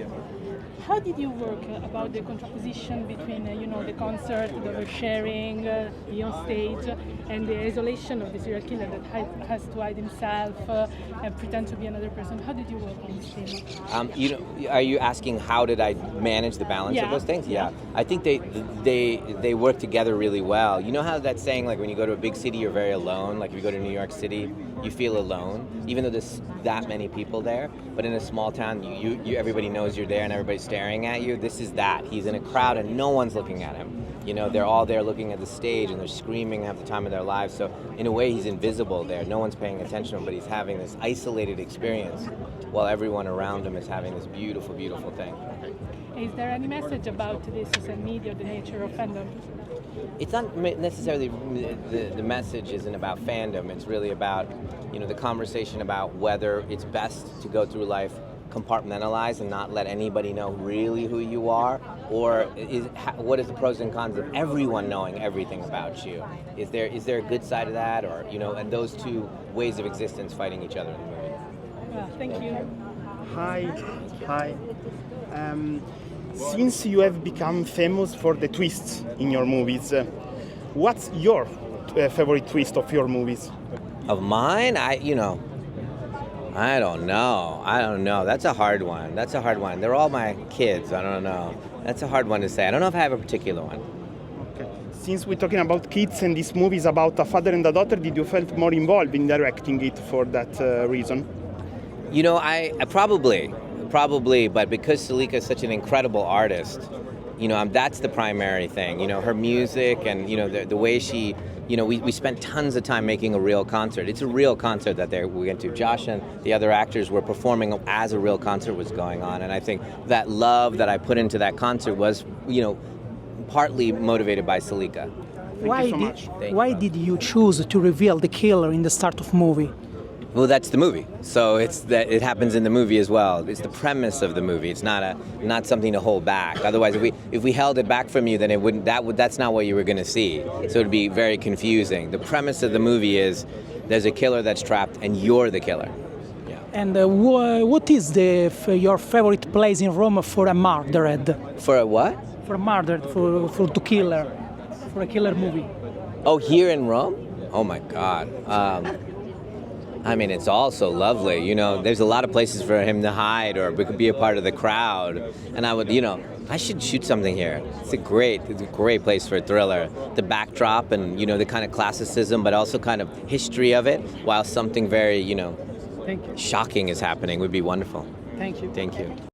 do. How did you work about the contraposition between, the concert, the oversharing, the on stage, and the isolation of the serial killer that has to hide himself and pretend to be another person? How did you work on this theme? Are you asking how did I manage the balance of those things? Yeah. I think they work together really well. You know how that saying, like when you go to a big city, you're very alone. Like if you go to New York City, you feel alone, even though there's that many people there. But in a small town, you everybody knows you're there and everybody's staring at you. This is that. He's in a crowd and no one's looking at him. They're all there looking at the stage and they're screaming half the time of their lives. So in a way, he's invisible there. No one's paying attention to him, but he's having this isolated experience while everyone around him is having this beautiful, beautiful thing. Is there any message about the social media, the nature of fandom? It's not necessarily, the message isn't about fandom. It's really about, the conversation about whether it's best to go through life compartmentalized and not let anybody know really who you are, or what is the pros and cons of everyone knowing everything about you? Is there a good side of that, or and those two ways of existence fighting each other in the movie? Thank you. Hi. Since you have become famous for the twists in your movies, what's your favorite twist of your movies? Of mine, I don't know. That's a hard one. They're all my kids. I don't know. That's a hard one to say. I don't know if I have a particular one. Okay. Since we're talking about kids and this movie is about a father and a daughter, did you felt more involved in directing it for that reason? I probably, but because Salika is such an incredible artist, that's the primary thing. Her music and the way she. We spent tons of time making a real concert. It's a real concert that we went to. Josh and the other actors were performing as a real concert was going on. And I think that love that I put into that concert was, partly motivated by Salika. Why did you choose to reveal the killer in the start of movie? Well, that's the movie. So it happens in the movie as well. It's the premise of the movie. It's not something to hold back. Otherwise, if we held it back from you, then that's not what you were going to see. So it'd be very confusing. The premise of the movie is there's a killer that's trapped, and you're the killer. Yeah. And what is your favorite place in Rome for a murdered? For a what? For a murdered, for a killer movie. Oh, here in Rome? Oh my God. It's all so lovely. There's a lot of places for him to hide, or we could be a part of the crowd. And I should shoot something here. It's a great place for a thriller. The backdrop and, the kind of classicism, but also kind of history of it, while something very, Thank you. shocking is happening would be wonderful. Thank you. Thank you.